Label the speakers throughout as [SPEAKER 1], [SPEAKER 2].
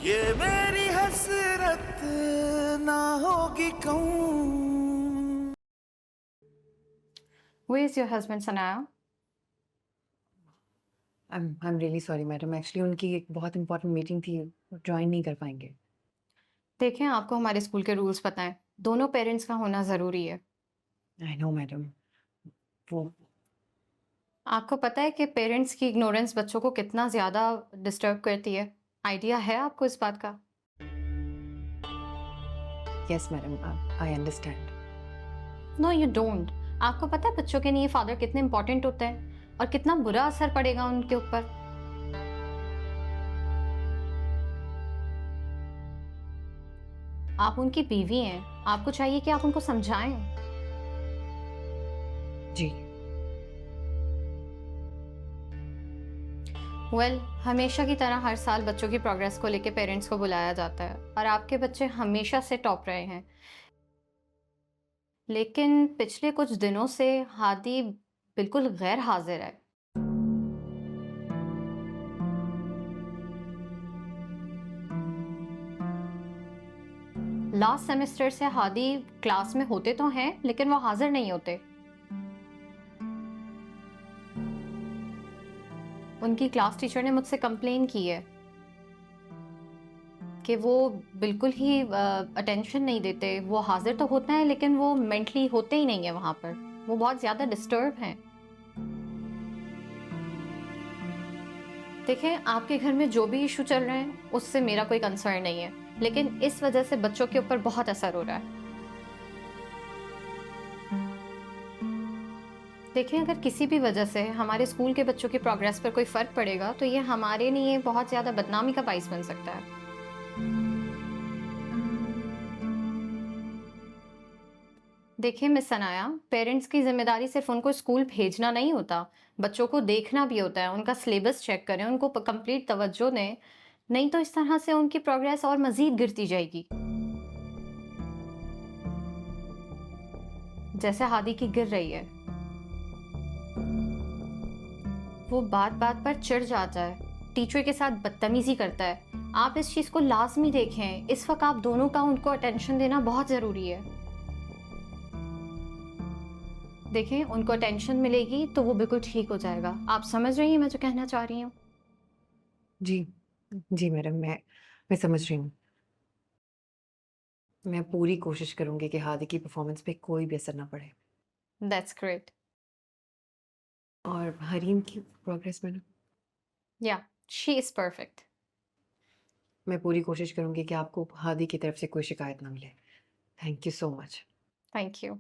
[SPEAKER 1] ये मेरी हसरत ना होगी कहूँ।
[SPEAKER 2] Who is your husband, Sanaya?
[SPEAKER 3] I'm really sorry madam, actually उनकी एक बहुत इंपॉर्टेंट मीटिंग थी, ज्वाइन नहीं कर पाएंगे।
[SPEAKER 2] देखें, आपको हमारे स्कूल के रूल्स पता हैं। दोनों पेरेंट्स का होना ज़रूरी है।
[SPEAKER 3] आई नो मैडम, वो
[SPEAKER 2] आपको पता है कि पेरेंट्स की इग्नोरेंस बच्चों को कितना ज़्यादा डिस्टर्ब करती है? आइडिया है आपको इस बात का?
[SPEAKER 3] Yes madam, I understand.
[SPEAKER 2] No you don't. आपको पता है बच्चों के लिए फादर कितने इंपॉर्टेंट होते हैं और कितना बुरा असर पड़ेगा उनके ऊपर। आप उनकी बीवी हैं, आपको चाहिए कि आप उनको समझाएं।
[SPEAKER 3] जी
[SPEAKER 2] हमेशा की तरह हर साल बच्चों की प्रोग्रेस को लेके पेरेंट्स को बुलाया जाता है और आपके बच्चे हमेशा से टॉप रहे हैं। लेकिन पिछले कुछ दिनों से हादी बिल्कुल गैर हाजिर है। लास्ट सेमेस्टर से हादी क्लास में होते तो हैं, लेकिन वो हाजिर नहीं होते। उनकी क्लास टीचर ने मुझसे कंप्लेन की है कि वो बिल्कुल ही अटेंशन नहीं देते। वो हाजिर तो होते हैं, लेकिन वो मेंटली होते ही नहीं है वहां पर। वो बहुत ज्यादा डिस्टर्ब हैं। देखें, आपके घर में जो भी इशू चल रहे हैं उससे मेरा कोई कंसर्न नहीं है, लेकिन इस वजह से बच्चों के ऊपर बहुत असर हो रहा है। देखें, अगर किसी भी वजह से हमारे स्कूल के बच्चों की प्रोग्रेस पर कोई फर्क पड़ेगा तो ये हमारे लिए बहुत ज्यादा बदनामी का बाइस बन सकता है। देखिए मिस सनाया, पेरेंट्स की जिम्मेदारी सिर्फ उनको स्कूल भेजना नहीं होता, बच्चों को देखना भी होता है। उनका सिलेबस चेक करें, उनको कंप्लीट तवज्जो दें, नहीं तो इस तरह से उनकी प्रोग्रेस और मजीद गिरती जाएगी, जैसे हादी की गिर रही है। वो बात बात पर चिढ़ जाता है, टीचर के साथ बदतमीजी करता है। आप इस चीज को लाजमी देखें। इस वक्त आप दोनों का उनको अटेंशन देना बहुत जरूरी है। देखें, उनको अटेंशन मिलेगी तो वो बिल्कुल ठीक हो जाएगा। आप समझ रही हैं मैं जो कहना चाह रही हूँ?
[SPEAKER 3] जी जी मैडम, मैं समझ रही हूँ। मैं पूरी कोशिश करूंगी कि हादी की परफॉर्मेंस पे कोई भी असर ना पड़े।
[SPEAKER 2] That's great.
[SPEAKER 3] और हरीम की प्रोग्रेस मैडम,
[SPEAKER 2] या, शी इज परफेक्ट।
[SPEAKER 3] मैं पूरी कोशिश करूंगी कि आपको हादी की तरफ से कोई शिकायत ना मिले। Thank you so much.
[SPEAKER 2] Thank you.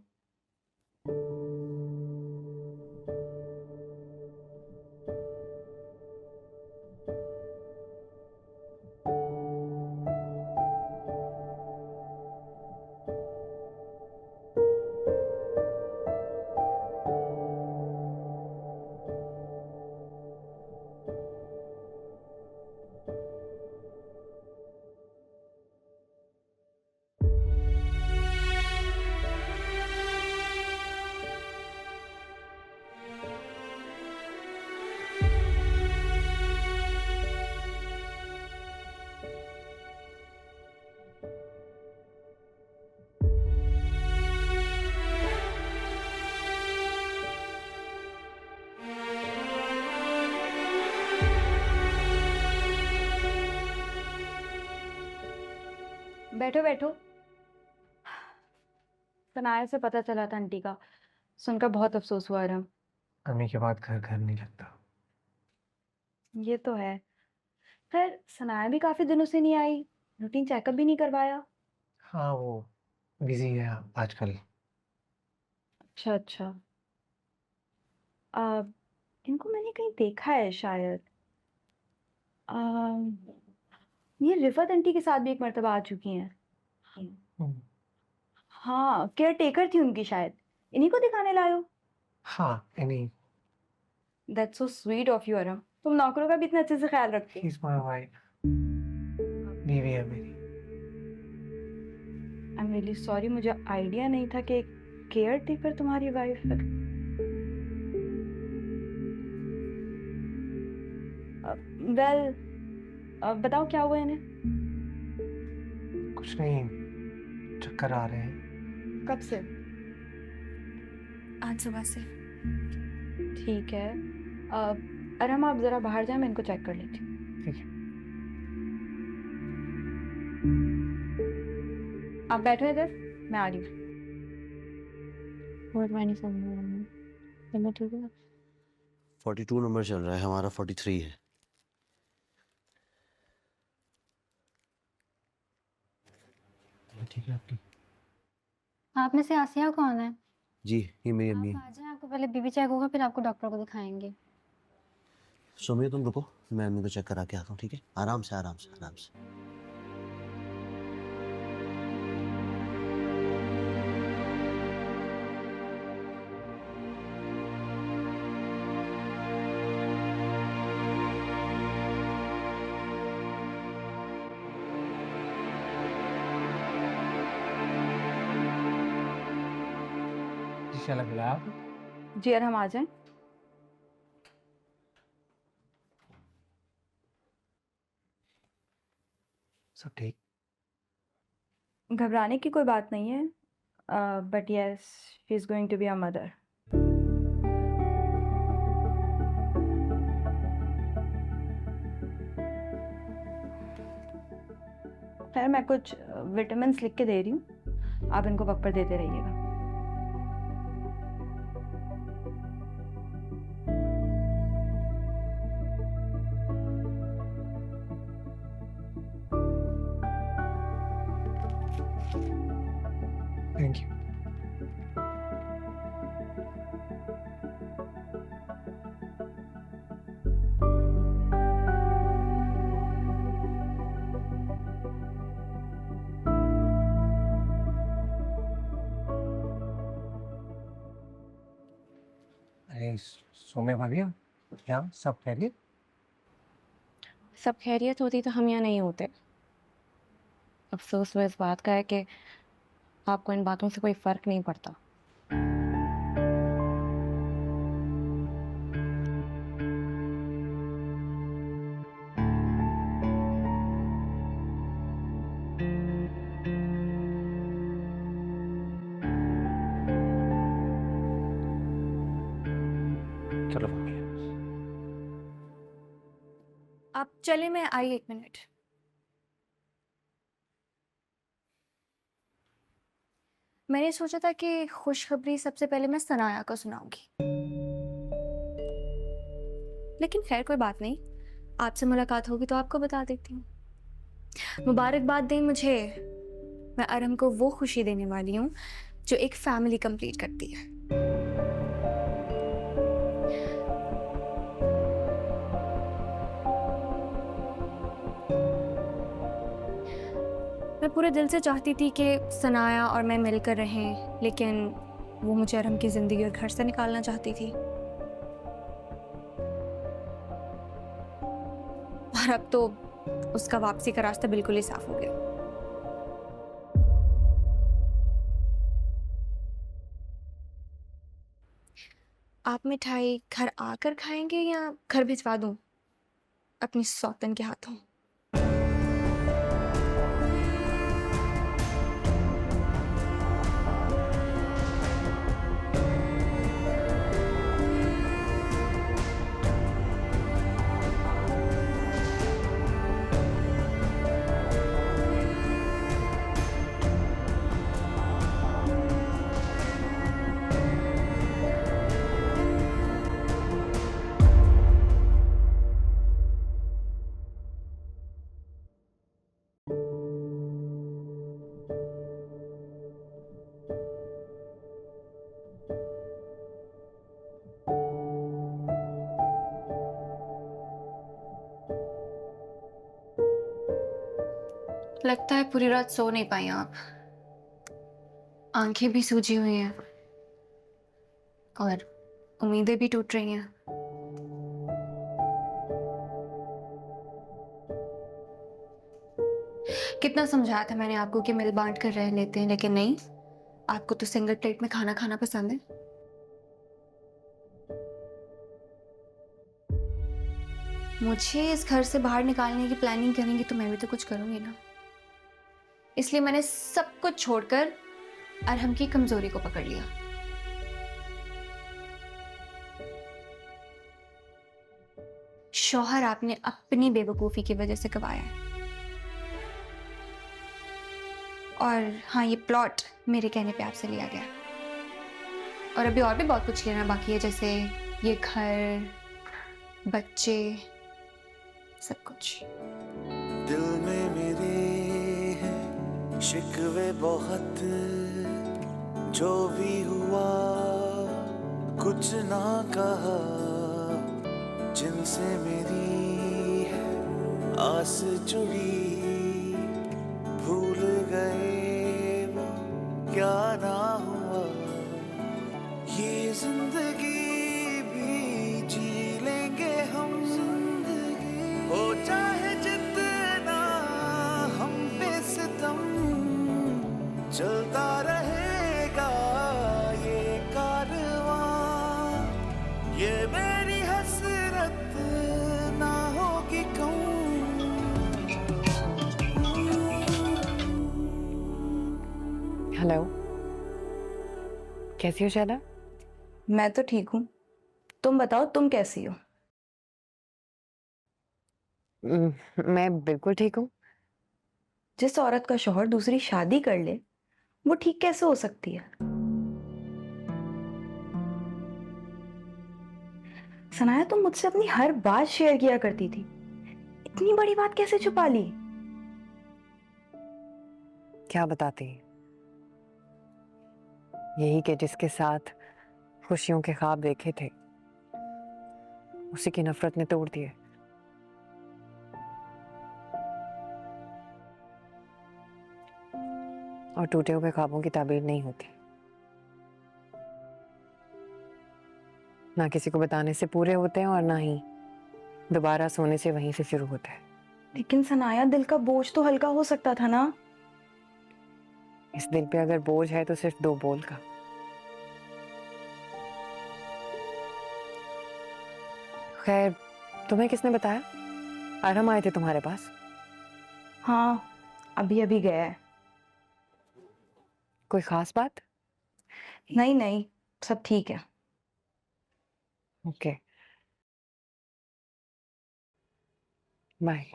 [SPEAKER 4] बैठो बैठो। सनाया से पता चला था आंटी का, सुनकर बहुत अफसोस हुआ रहा।
[SPEAKER 5] अम्मी के बाद घर घर नहीं लगता।
[SPEAKER 4] ये तो है। खैर सनाया भी काफी दिनों से नहीं आई, रूटीन चेकअप भी नहीं करवाया।
[SPEAKER 5] हाँ वो बिजी है आजकल।
[SPEAKER 4] अच्छा अच्छा। आ, इनको मैंने कहीं देखा है शायद। आ, ये रिफत आंटी के साथ भी एक मर्तबा आ चुकी हैं।
[SPEAKER 5] हम्म,
[SPEAKER 4] हाँ, केयर टेकर थी उनकी शायद। इन्हीं को दिखाने लायो।
[SPEAKER 5] हाँ इन्हीं।
[SPEAKER 4] That's so sweet of you Aram, तुम नौकरों का भी इतने अच्छे से ख्याल रखते हो।
[SPEAKER 5] शी इज माय वाइफ, बीवी है मेरी।
[SPEAKER 4] आई एम रियली सॉरी, मुझे आइडिया नहीं था कि केयर टेकर तुम्हारी वाइफ है। वेल, बताओ क्या हुआ इन्हें।
[SPEAKER 5] कुछ नहीं, चक्कर आ रहे हैं।
[SPEAKER 4] कब से?
[SPEAKER 6] आज सुबह से।
[SPEAKER 4] ठीक है। अरहम आप ज़रा बाहर जाएं, मैं इनको चेक कर लेती हूँ।
[SPEAKER 5] ठीक है।
[SPEAKER 4] आप बैठो इधर, मैं आ रही हूँ।
[SPEAKER 6] और मैं नहीं समझ रहा हूँ। मैं ठीक है।
[SPEAKER 7] 42 नंबर चल रहा है, हमारा 43 है। ठीक है आपकी?
[SPEAKER 6] आप में से आसिया कौन है?
[SPEAKER 7] जी, ये मेरी
[SPEAKER 6] आप
[SPEAKER 7] अम्मी है।
[SPEAKER 6] आ जाएं, आपको पहले बीबी चेक होगा, फिर आपको डॉक्टर को दिखाएंगे।
[SPEAKER 7] सुमित तुम रुको, मैं अम्मी को चेक करा के आता हूँ, ठीक है? आराम से आराम से आराम से।
[SPEAKER 5] शीशा लग रहा है आप?
[SPEAKER 4] जी अरहम आ जाएं।
[SPEAKER 5] सब ठीक?
[SPEAKER 4] घबराने की कोई बात नहीं है, but yes she is going to be a mother. खैर मैं कुछ विटामिन्स लिख के दे रही हूँ, आप इनको वक्त पर देते रहिएगा।
[SPEAKER 5] Thank you. अरे सोमे भाभी, यहाँ सब खैरियत?
[SPEAKER 6] सब खैरियत होती तो हम यहाँ नहीं होते। अफसोस तो इस बात का है कि आपको इन बातों से कोई फर्क नहीं पड़ता।
[SPEAKER 5] चलो भाभी।
[SPEAKER 6] आप चले, मैं आई 1 मिनट। मैंने सोचा था कि खुशखबरी सबसे पहले मैं सनाया को सुनाऊंगी, लेकिन खैर कोई बात नहीं, आपसे मुलाकात होगी तो आपको बता देती हूँ। मुबारकबाद दें मुझे, मैं अरहम को वो खुशी देने वाली हूँ जो एक फैमिली कंप्लीट करती है। मैं पूरे दिल से चाहती थी कि सनाया और मैं मिलकर रहें, लेकिन वो मुझे अरहम की ज़िंदगी और घर से निकालना चाहती थी। और अब तो उसका वापसी का रास्ता बिल्कुल ही साफ हो गया। आप मिठाई घर आकर खाएंगे या घर भिजवा दूं अपनी सौतन के हाथों? लगता है पूरी रात सो नहीं पाई आप, आंखें भी सूजी हुई हैं और उम्मीदें भी टूट रही हैं। कितना समझाया था मैंने आपको कि मिल बांट कर रह लेते हैं, लेकिन नहीं, आपको तो सिंगल प्लेट में खाना खाना पसंद है। मुझे इस घर से बाहर निकालने की प्लानिंग करेंगी तो मैं भी तो कुछ करूंगी ना। इसलिए मैंने सब कुछ छोड़कर अरहम की कमजोरी को पकड़ लिया। शौहर आपने अपनी बेवकूफी की वजह से गवाया है। और हाँ, ये प्लॉट मेरे कहने पे आपसे लिया गया और अभी और भी बहुत कुछ लेना बाकी है, जैसे ये घर, बच्चे, सब कुछ।
[SPEAKER 1] दिल में मेरे हैं शिकवे बहुत, जो भी हुआ कुछ ना कहा, जिनसे मेरी है आस जुड़ी, भूल गए वो क्या ना हुआ, ये जिंदगी भी जी लेंगे हम, जिंदगी हो चाहे जितना हम पे सितम, चलता रहेगा ये कारवां, ये मेरी हसरत ना होगी कम।
[SPEAKER 3] हेलो, कैसी हो शायदा?
[SPEAKER 4] मैं तो ठीक हूँ, तुम बताओ तुम कैसी हो?
[SPEAKER 3] मैं बिल्कुल ठीक हूँ।
[SPEAKER 4] जिस औरत का शौहर दूसरी शादी कर ले, वो ठीक कैसे हो सकती है? सनाया, तुम मुझसे अपनी हर बात शेयर किया करती थी, इतनी बड़ी बात कैसे छुपा ली?
[SPEAKER 3] क्या बताती? यही कि जिसके साथ खुशियों के ख्वाब देखे थे, उसी की नफरत ने तोड़ दिए। और टूटे हुए ख्वाबों की ताबीर नहीं होती, ना किसी को बताने से पूरे होते हैं और ना ही दोबारा सोने से वहीं से शुरू होता है।
[SPEAKER 4] लेकिन सनाया, दिल का बोझ तो हल्का हो सकता था ना?
[SPEAKER 3] इस दिल पे अगर बोझ है तो सिर्फ 2 बोल का। खैर, तुम्हें किसने बताया? अरहम आए थे तुम्हारे पास?
[SPEAKER 4] हाँ, अभी अभी गया है।
[SPEAKER 3] कोई खास बात?
[SPEAKER 4] नहीं नहीं, सब ठीक है।
[SPEAKER 3] Okay, bye.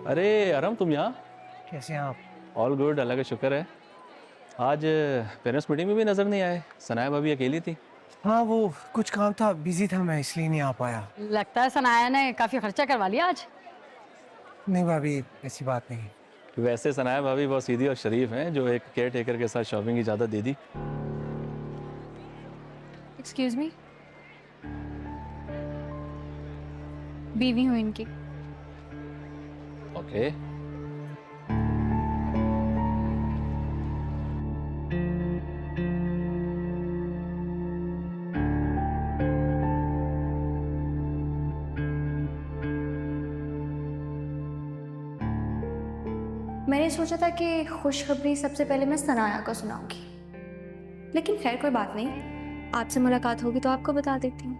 [SPEAKER 8] अरे अरम, तुम यहाँ?
[SPEAKER 5] कैसे हैं आप?
[SPEAKER 8] ऑल गुड, अल्लाह का शुक्र है। आज पेरेंट्स मीटिंग में भी नज़र नहीं आए, सनाया भाभी अकेली थी।
[SPEAKER 5] हाँ, वो कुछ काम था, बिजी था मैं, इसलिए नहीं आ पाया।
[SPEAKER 9] लगता है सनाया ने काफी खर्चा करवा लिया आज।
[SPEAKER 5] नहीं भाभी, ऐसी बात नहीं।
[SPEAKER 8] वैसे सनाया भाभी बहुत सीधी और शरीफ हैं, जो एक केयर टेकर के साथ शॉपिंग की इजाज़त दे दी।
[SPEAKER 6] एक्सक्यूज मी, बीवी हूँ इनकी।
[SPEAKER 8] ओके।
[SPEAKER 6] मैंने सोचा था कि खुशखबरी सबसे पहले मैं सनाया को सुनाऊंगी, लेकिन खैर कोई बात नहीं, आपसे मुलाकात होगी तो आपको बता देती हूँ।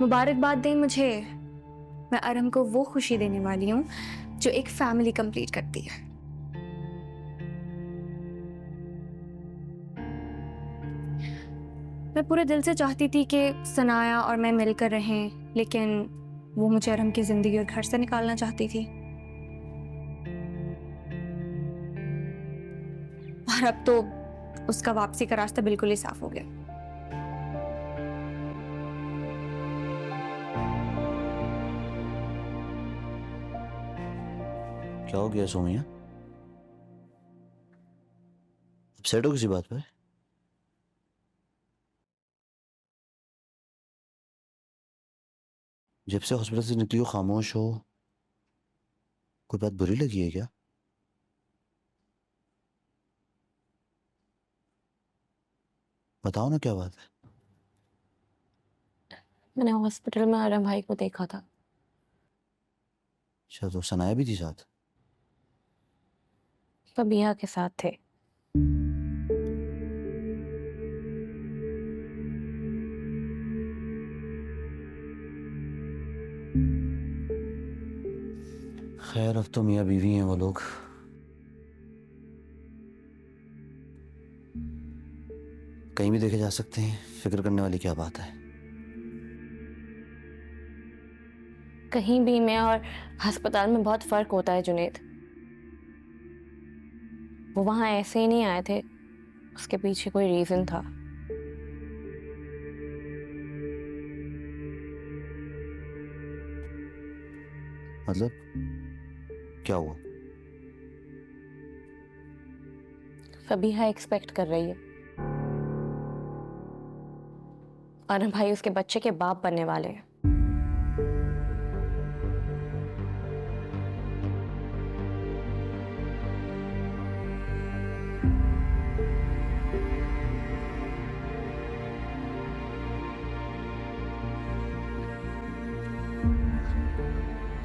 [SPEAKER 6] मुबारकबाद दें मुझे, मैं अरहम को वो खुशी देने वाली हूँ जो एक फैमिली कंप्लीट करती है। मैं पूरे दिल से चाहती थी कि सनाया और मैं मिलकर रहें, लेकिन वो मुझे अरहम की जिंदगी और घर से निकालना चाहती थी। और अब तो उसका वापसी का रास्ता बिल्कुल ही साफ हो गया।
[SPEAKER 7] क्या हो गया सोमिया? अपसेट हो किसी बात पे? जब से हॉस्पिटल से निकली हो खामोश हो, कोई बात बुरी लगी है क्या? बताओ ना क्या बात है।
[SPEAKER 10] मैंने हॉस्पिटल में आरम भाई को देखा था।
[SPEAKER 7] अच्छा, तो सनाया भी थी साथ?
[SPEAKER 10] फबीहा के साथ थे।
[SPEAKER 7] खैर, अब तो मियाँ बीवी हैं वो लोग। कहीं भी देखे जा सकते हैं, फिक्र करने वाली क्या बात है।
[SPEAKER 10] कहीं भी में और अस्पताल में बहुत फर्क होता है जुनेद। वो वहां ऐसे ही नहीं आए थे, उसके पीछे कोई रीजन था।
[SPEAKER 7] मतलब क्या हुआ?
[SPEAKER 10] फबीहा एक्सपेक्ट कर रही है। आरम भाई उसके बच्चे के बाप बनने वाले हैं।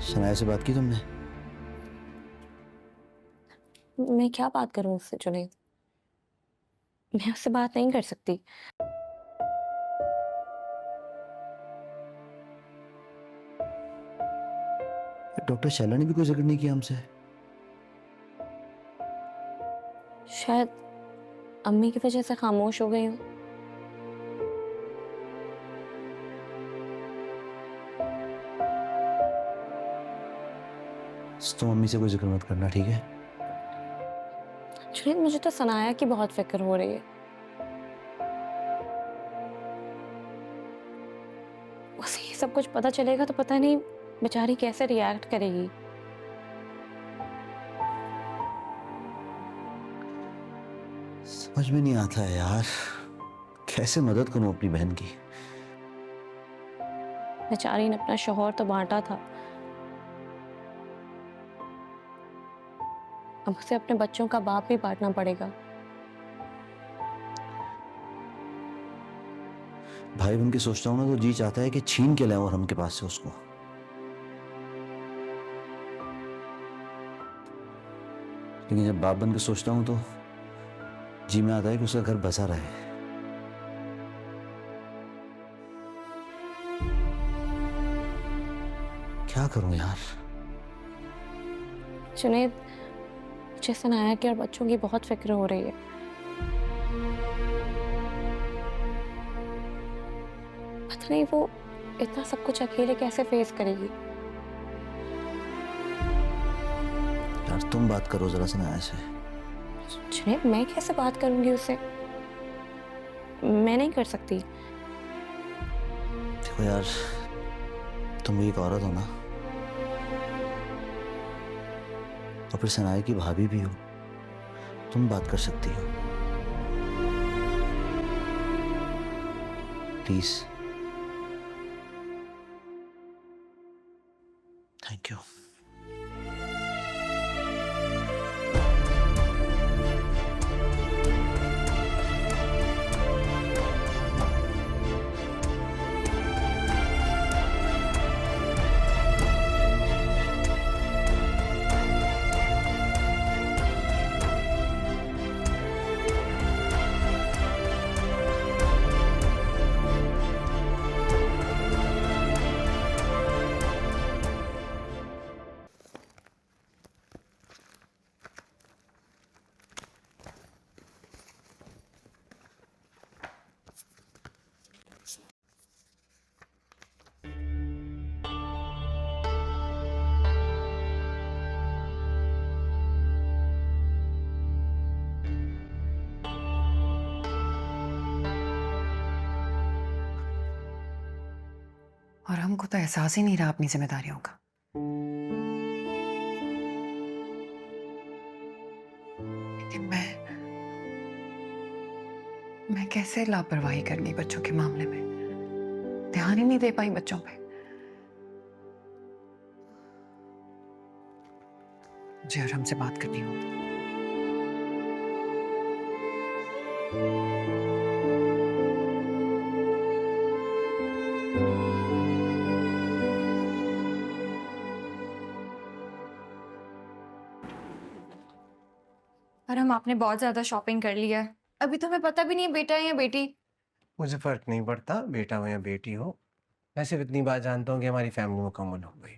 [SPEAKER 7] सनाया से बात की तुमने?
[SPEAKER 10] मैं क्या बात करूं उससे जुनेद? मैं उससे बात नहीं कर सकती।
[SPEAKER 7] डॉक्टर शैला ने भी कोई जिक्र नहीं किया हमसे?
[SPEAKER 10] शायद अम्मी की वजह से खामोश हो गई हूँ।
[SPEAKER 7] तुम मम्मी से कोई जिक्र मत करना, ठीक है?
[SPEAKER 10] जुनेद, मुझे तो सनाया की बहुत फिक्र हो रही है। उसे ये सब कुछ पता चलेगा तो पता नहीं बेचारी कैसे रिएक्ट करेगी।
[SPEAKER 7] समझ में नहीं आता है यार, कैसे मदद करूं अपनी बहन की।
[SPEAKER 10] बेचारी ने अपना शौहर तो बांटा था, अब उसे अपने बच्चों का बाप भी बांटना पड़ेगा।
[SPEAKER 7] भाई बन के सोचता हूं ना तो जी चाहता है कि छीन के लाएं और हम के पास से उसको। लेकिन जब बाप बन के सोचता हूं तो जी में आता है कि उसका घर बसा रहे। क्या करूं यार?
[SPEAKER 10] जुनेद, मुझे सनाया की और बच्चों की बहुत फिक्र हो रही है। पता नहीं वो इतना सब कुछ अकेले कैसे फेस करेगी।
[SPEAKER 7] यार तुम बात करो जरा सनाया से।
[SPEAKER 10] जुनेद, मैं कैसे बात करूंगी उससे? मैं नहीं कर सकती।
[SPEAKER 7] देखो यार, तुम भी एक औरत हो ना, और फिर सनाया की भाभी भी हो, तुम बात कर सकती हो। प्लीज। Thank you.
[SPEAKER 3] और हमको तो एहसास ही नहीं रहा अपनी जिम्मेदारियों का। मैं कैसे लापरवाही कर गई बच्चों के मामले में, ध्यान ही नहीं दे पाई बच्चों पे। मुझे अरहम से बात करनी होगी।
[SPEAKER 6] अरहम, आपने बहुत ज्यादा शॉपिंग कर लिया है। अभी तो हमें पता भी नहीं है बेटा है या बेटी।
[SPEAKER 5] मुझे फर्क नहीं पड़ता बेटा हो या बेटी हो। मैं सिर्फ इतनी बात जानता हूँ कि हमारी फैमिली मुकम्मल हो गई।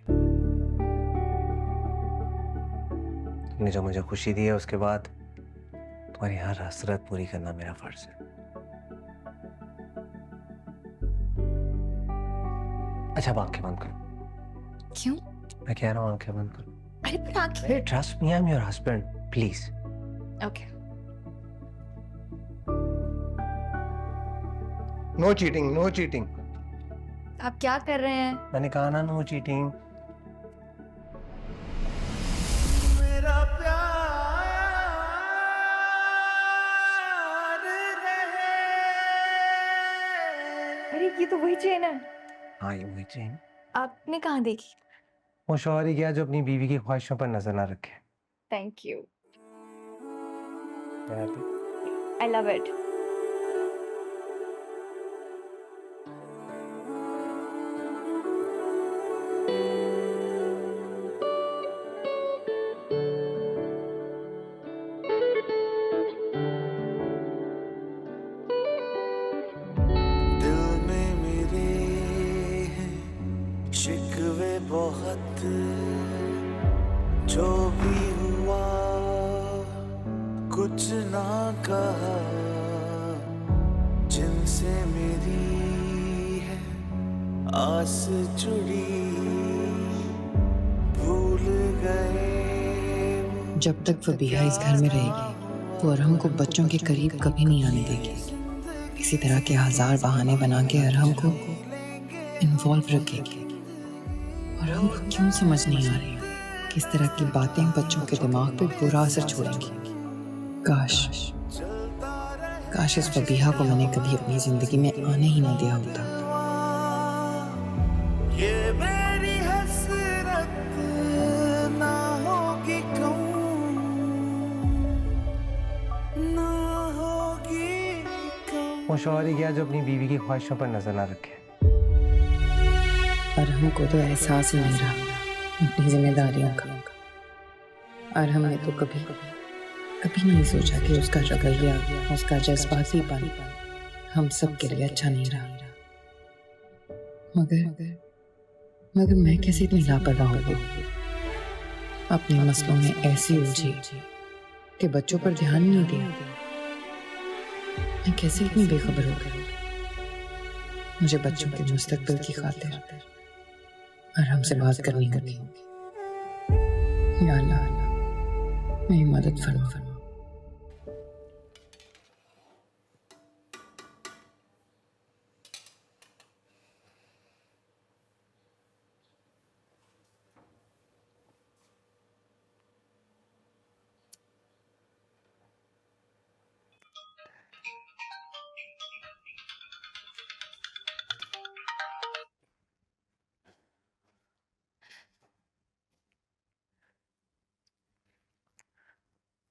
[SPEAKER 5] तुमने जो मुझे खुशी दी है उसके बाद तुम्हारी हर हसरत पूरी करना मेरा फर्ज है। अच्छा अब आंखें बंद करो।
[SPEAKER 6] क्यों?
[SPEAKER 5] मैं कह रहा हूँ आंखें बंद करो।
[SPEAKER 6] अरे पर आंखें।
[SPEAKER 5] अरे trust me, I am your husband, please.
[SPEAKER 6] Okay.
[SPEAKER 5] No cheating, no cheating.
[SPEAKER 6] आप क्या कर रहे हैं?
[SPEAKER 5] मैंने कहा ना नो चीटिंग।
[SPEAKER 1] मेरा प्यार रहे।
[SPEAKER 4] अरे ये तो वही चेन है।
[SPEAKER 5] हाँ ये वही चीन।
[SPEAKER 6] आपने कहाँ देखी?
[SPEAKER 5] वो शौहर ही गया जो अपनी बीवी की ख्वाहिशों पर नजर ना रखे।
[SPEAKER 6] Thank you.
[SPEAKER 5] Happy?
[SPEAKER 6] I love it.
[SPEAKER 1] दिल में मेरे हैं शिकवे बहुत, जो भी हुआ कुछ ना कहा, जिनसे मेरी है आस जुड़ी, भूल गए वो
[SPEAKER 3] जब तक फबीहा इस घर में रहेगी वो अरहम को बच्चों के करीब कभी नहीं आने देगी। किसी तरह के हजार बहाने बना के अरहम को इन्वॉल्व रखेगी। और हमको क्यों समझ नहीं आ रही किस तरह की बातें बच्चों के दिमाग पे बुरा असर छोड़ेंगी। काश इस फबीहा को मैंने कभी अपनी जिंदगी में आने ही ना दिया होता।
[SPEAKER 1] ये मेरी हसरत ना होगी कहूँ, ना होगी कहूँ।
[SPEAKER 5] वो शौहर ही गया जो अपनी बीवी की ख्वाहिशों पर नजर ना रखे।
[SPEAKER 3] अरहम को तो एहसास ही नहीं रहा अपनी जिम्मेदारियों का। अरहम ने तो कभी नहीं सोचा कि उसका रवैया, उसका जज्बाती पन हम सब के लिए अच्छा नहीं रहा। मगर मैं कैसे इतनी लापरवाह हो गई, अपने मसलों में ऐसी उलझी कि बच्चों पर ध्यान नहीं दिया। मैं कैसे इतनी बेखबर हो गई। मुझे बच्चों के मुस्तकबिल की खातिर अरहम से बात करनी होगी। या अल्लाह मेरी मदद फरमा।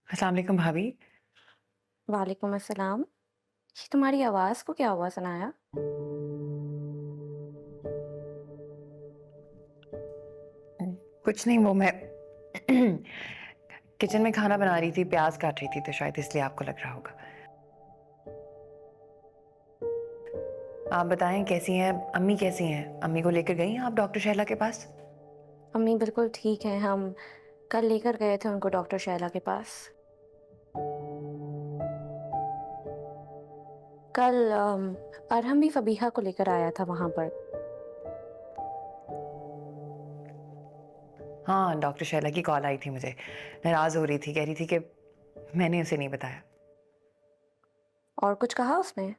[SPEAKER 3] अस्सलाम वालेकुम भाभी।
[SPEAKER 10] वालेकुम अस्सलाम। ये तुम्हारी आवाज को क्या हुआ सनाया?
[SPEAKER 3] कुछ नहीं, वो मैं किचन में खाना बना रही थी, प्याज काट रही थी, तो शायद इसलिए आपको लग रहा होगा। आप बताएं कैसी हैं अम्मी? कैसी हैं अम्मी? को लेकर गई हैं आप डॉक्टर शैला के पास?
[SPEAKER 10] अम्मी बिल्कुल ठीक है। हम कल लेकर गए थे उनको डॉक्टर शैला के पास। कल अरहम भी फबीहा को लेकर आया था वहां पर।
[SPEAKER 3] हाँ, डॉक्टर शैला की कॉल आई थी मुझे। नाराज हो रही थी, कह रही थी कि मैंने उसे नहीं बताया।
[SPEAKER 10] और कुछ कहा उसने?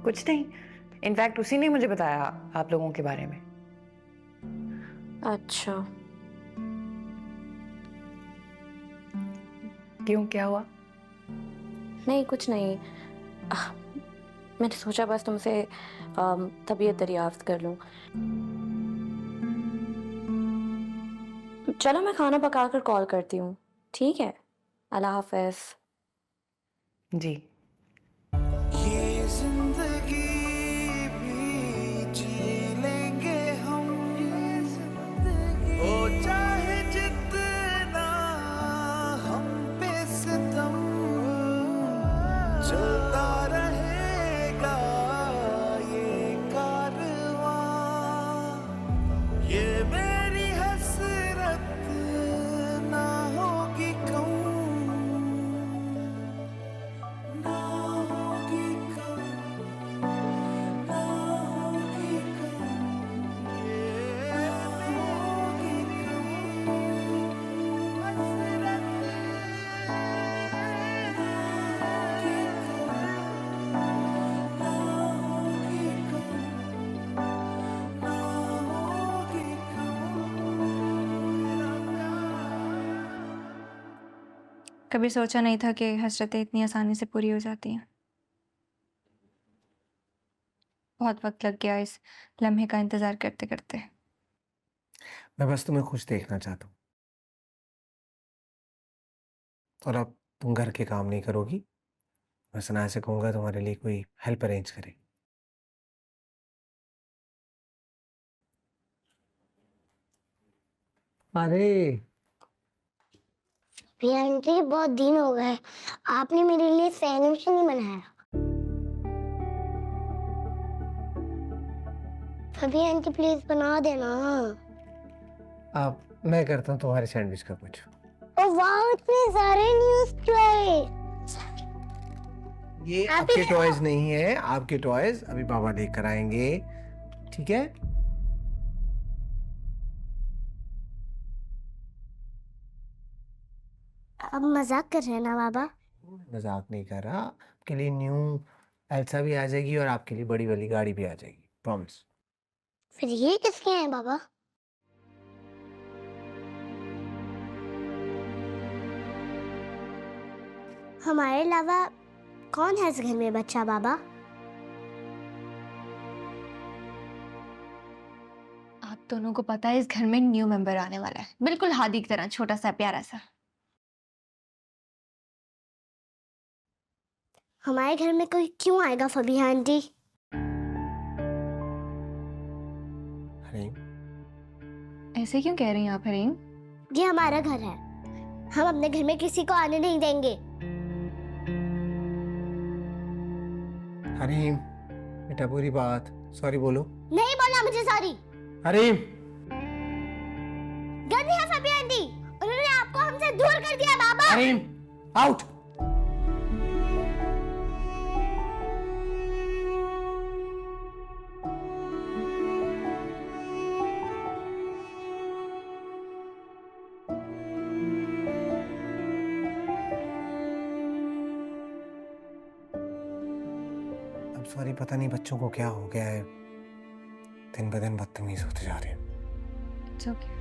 [SPEAKER 3] कुछ नहीं, इनफैक्ट उसी ने मुझे बताया आप लोगों के बारे में।
[SPEAKER 10] अच्छा।
[SPEAKER 3] क्यों, क्या हुआ?
[SPEAKER 10] नहीं कुछ नहीं। मैंने सोचा बस तुमसे तबीयत दरियाफ्त कर लूं। चलो मैं खाना पकाकर कॉल करती हूँ, ठीक है? अल्लाह हाफ़िज़।
[SPEAKER 3] जी।
[SPEAKER 1] ये जिंदगी भी जी लेंगे हम, हो चाहे जितना हम पे सितम, चलता रहेगा ये कारवां, ये मेरी हसरत ना होगी कम, ना होगी कम, ना होगी कम, ये ना होगी कम, हसरत ना होगी कम, ना होगी कम, मेरा प्यार।
[SPEAKER 6] कभी सोचा नहीं था कि हसरतें इतनी आसानी से पूरी हो जाती हैं। बहुत वक्त लग गया इस लम्हे का इंतज़ार करते करते।
[SPEAKER 5] मैं बस तुम्हें खुश देखना चाहता हूँ। और अब तुम घर के काम नहीं करोगी, मैं सनाया से कहूँगा तुम्हारे लिए कोई हेल्प अरेंज करे। अरे
[SPEAKER 11] आंटी बहुत दिन हो गए, आपने मेरे लिए सैंडविच नहीं बनाया। भाभी आंटी प्लीज बना देना।
[SPEAKER 5] अब मैं करता हूँ तुम्हारे सैंडविच का कुछ।
[SPEAKER 11] ओ वाह इतने सारे न्यूज़ टॉय।
[SPEAKER 5] ये आपके टॉयज नहीं है, आपके टॉयज अभी बाबा लेकर आएंगे, ठीक है?
[SPEAKER 11] अब मजाक कर रहे हैं ना बाबा?
[SPEAKER 5] मजाक नहीं कर रहा। आपके लिए न्यू एल्सा भी आ जाएगी और आपके लिए बड़ी वाली गाड़ी भी आ जाएगी, प्रॉमिस।
[SPEAKER 11] फिर ये किसके हैं बाबा? हमारे अलावा कौन है इस घर में बच्चा बाबा?
[SPEAKER 6] आप दोनों को पता है इस घर में न्यू मेंबर आने वाला है, बिल्कुल हादी की तरह, छोटा सा प्यारा सा।
[SPEAKER 11] हमारे घर में कोई क्यों आएगा फबी आंटी?
[SPEAKER 5] हरीम,
[SPEAKER 6] ऐसे क्यों कह रही हैं आप हरीम?
[SPEAKER 11] ये हमारा घर है, हम अपने घर में किसी को आने नहीं देंगे।
[SPEAKER 5] हरीम बेटा पूरी बात, सॉरी बोलो।
[SPEAKER 11] नहीं बोलना मुझे सॉरी।
[SPEAKER 5] हरीम
[SPEAKER 11] गंदी है फबी आंटी, उन्होंने आपको हमसे दूर कर दिया बाबा।
[SPEAKER 5] हरीम आउट। अब सॉरी, पता नहीं बच्चों को क्या हो गया है, दिन ब दिन बदतमीज होते जा रहे हैं।
[SPEAKER 6] It's okay.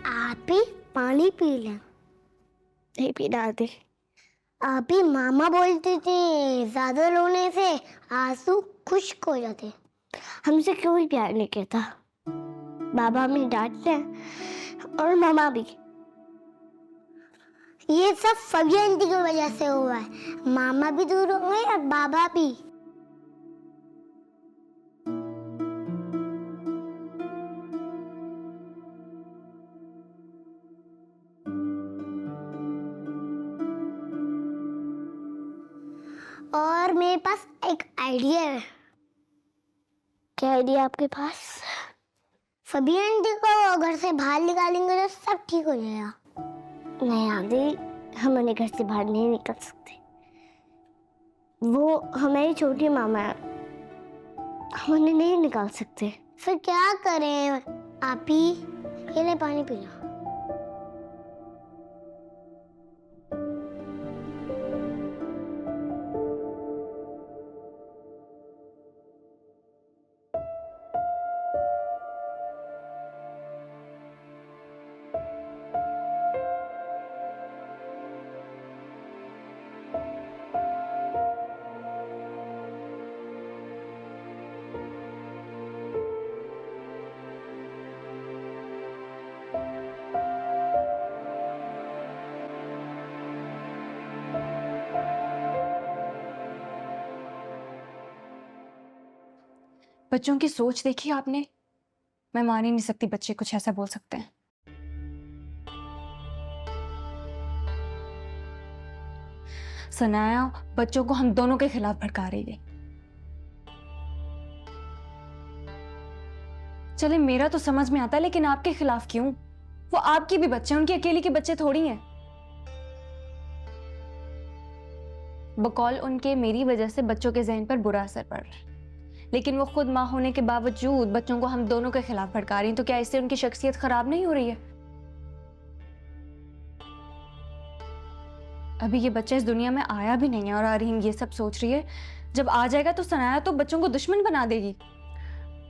[SPEAKER 11] आप ही पानी पी लें। नहीं पी डालते। आप ही मामा बोलते थे ज्यादा रोने से आंसू खुश्क हो जाते। हमसे क्यों ही प्यार नहीं करता? बाबा हमें डांटते हैं और मामा भी। ये सब फबी आंटी की वजह से हुआ है। मामा भी दूर हो गए और बाबा भी। और मेरे पास एक आइडिया है। क्या आइडिया आपके पास? फबी आंटी को घर से बाहर निकालेंगे तो सब ठीक हो जाएगा। नहीं आंटी, हम उन्हें घर से बाहर नहीं निकल सकते। वो हमारी छोटी मामा है, हम उन्हें नहीं निकाल सकते। फिर क्या करें? आप ही ये ले पानी पी लो।
[SPEAKER 6] बच्चों की सोच देखी आपने? मैं मान ही नहीं सकती बच्चे कुछ ऐसा बोल सकते हैं। सनाया बच्चों को हम दोनों के खिलाफ भड़का रही है। चले मेरा तो समझ में आता है, लेकिन आपके खिलाफ क्यों? वो आपकी भी बच्चे हैं, उनकी अकेली के बच्चे थोड़ी हैं। बकौल उनके मेरी वजह से बच्चों के ज़हन पर बुरा असर पड़ रहा है, लेकिन वो खुद माँ होने के बावजूद बच्चों को हम दोनों के खिलाफ भड़का रही हैं। तो क्या इससे उनकी शख्सियत खराब नहीं हो रही है? अभी ये बच्चा इस दुनिया में आया भी नहीं है और अरीन ये सब सोच रही है। जब आ जाएगा तो सनाया तो बच्चों को दुश्मन बना देगी।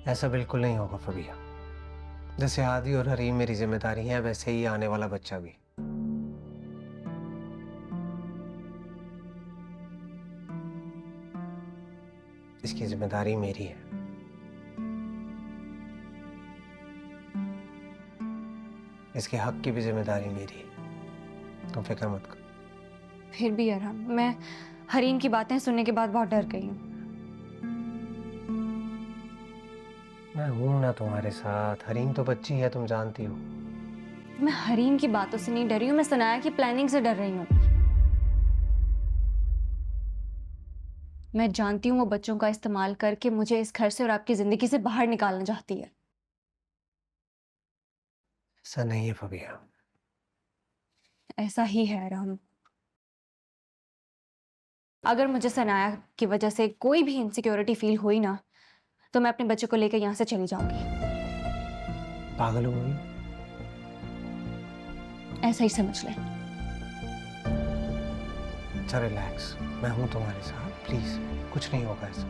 [SPEAKER 5] ऐसा बिल्कुल नहीं होगा फबिया। जैसे आदि और हरीम मेरी जिम्मेदारी है, वैसे ही आने वाला बच्चा भी। इसकी जिम्मेदारी मेरी है। इसके हक की भी जिम्मेदारी मेरी है। तुम फिक्र मत करो।
[SPEAKER 6] फिर भी यार मैं हरीम की बातें सुनने के बाद बहुत डर गई हूँ।
[SPEAKER 5] मैं हूं ना तुम्हारे साथ। हरीम तो बच्ची है, तुम जानती हो।
[SPEAKER 6] मैं हरीम की बातों से नहीं डरी हूँ, मैं सनाया की प्लानिंग से डर रही हूँ। मैं जानती हूँ वो बच्चों का इस्तेमाल करके मुझे इस घर से और आपकी जिंदगी से बाहर निकालना चाहती है।
[SPEAKER 5] ऐसा नहीं है फबिया।
[SPEAKER 6] ऐसा ही है राम। अगर मुझे सनाया की वजह से कोई भी इनसिक्योरिटी फील हुई ना, तो मैं अपने बच्चे को लेकर यहाँ से चली जाऊंगी।
[SPEAKER 5] पागल हो गई?
[SPEAKER 6] ऐसा ही समझ लें।
[SPEAKER 5] अच्छा रिलैक्स, मैं हूं तुम्हारे साथ। प्लीज, कुछ नहीं होगा ऐसा।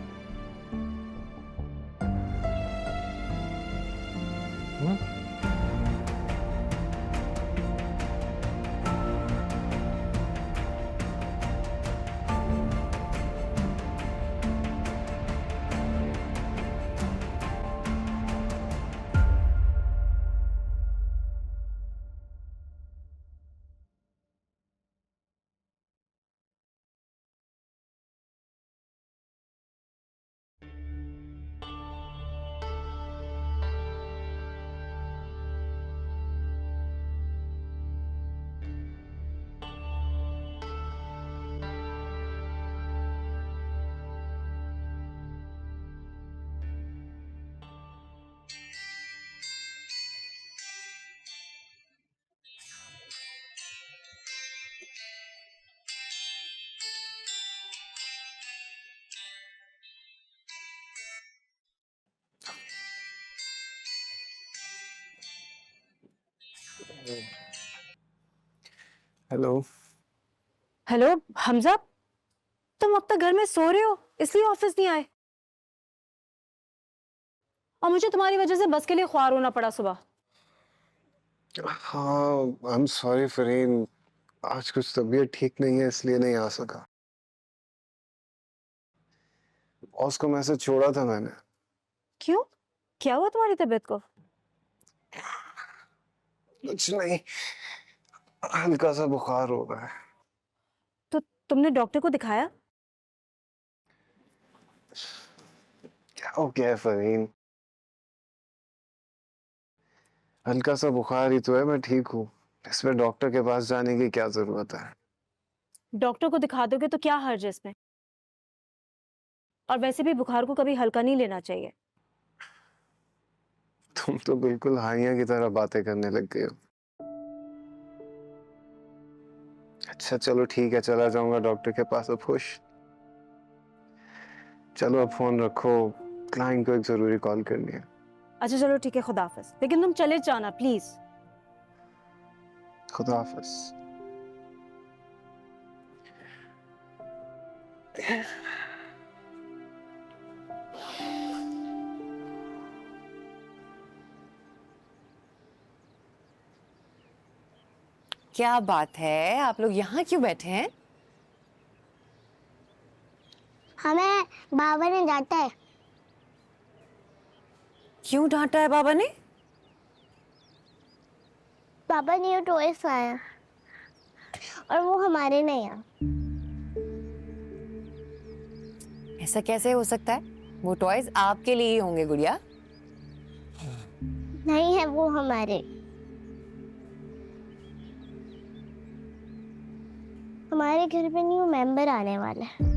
[SPEAKER 5] हेलो।
[SPEAKER 4] हेलो हमजा, तुम अब तक घर में सो रहे हो, इसलिए ऑफिस नहीं आए। और मुझे तुम्हारी वजह से बस के लिए ख्वार होना पड़ा सुबह।
[SPEAKER 12] हाँ, आई एम सॉरी फरीन, आज कुछ तबीयत ठीक नहीं है इसलिए नहीं आ सका। बॉस को मैसेज छोड़ा था मैंने।
[SPEAKER 4] क्यों, क्या हुआ तुम्हारी तबीयत को?
[SPEAKER 12] कुछ नहीं, हल्का सा बुखार हो रहा है।
[SPEAKER 4] तो तुमने डॉक्टर को दिखाया?
[SPEAKER 12] क्या हो गया है फरीन? हल्का सा बुखार ही तो है, मैं ठीक हूँ। इसमें डॉक्टर के पास जाने की क्या जरूरत है?
[SPEAKER 4] डॉक्टर को दिखा दोगे तो क्या हर्ज है इसमें? और वैसे भी बुखार को कभी हल्का नहीं लेना चाहिए।
[SPEAKER 12] तुम तो बिल्कुल हाइया की तरह बातें करने लग गए हो। अच्छा चलो ठीक है, चला जाऊंगा डॉक्टर के पास। अब खुश? चलो अब फोन रखो, क्लाइंट को एक जरूरी कॉल करनी है।
[SPEAKER 4] अच्छा चलो ठीक है, खुदा हाफिज। लेकिन तुम चले जाना प्लीज।
[SPEAKER 12] खुदा हाफिज।
[SPEAKER 3] क्या बात है, आप लोग यहाँ क्यों बैठे हैं?
[SPEAKER 11] हमें बाबा ने डांटा है।
[SPEAKER 3] क्यों डांटा है बाबा ने?
[SPEAKER 11] पापा न्यू टॉयज लाया और वो हमारे नहीं है।
[SPEAKER 3] ऐसा कैसे हो सकता है?
[SPEAKER 13] वो टॉयज आपके लिए ही होंगे गुड़िया।
[SPEAKER 11] नहीं है वो हमारे। हमारे घर पे न्यू मेंबर आने वाला है।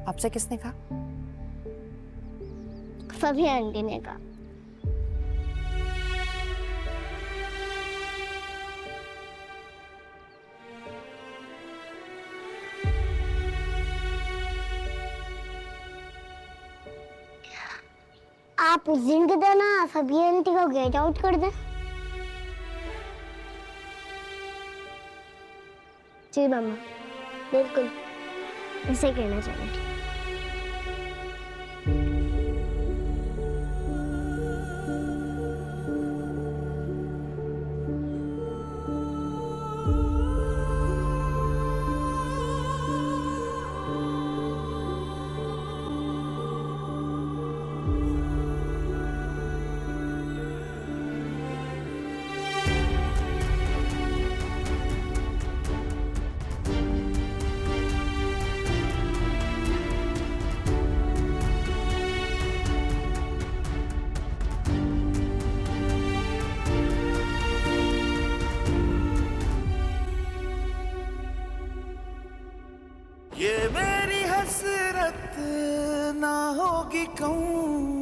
[SPEAKER 13] आपसे किसने कहा?
[SPEAKER 11] फबी आंटी ने कहा। आप उस दिन की तरह फबी आंटी को गेट आउट कर दें। जी मम्मा, बिल्कुल ऐसे कहना चाहिए।
[SPEAKER 1] ये मेरी हसरत ना होगी कहूँ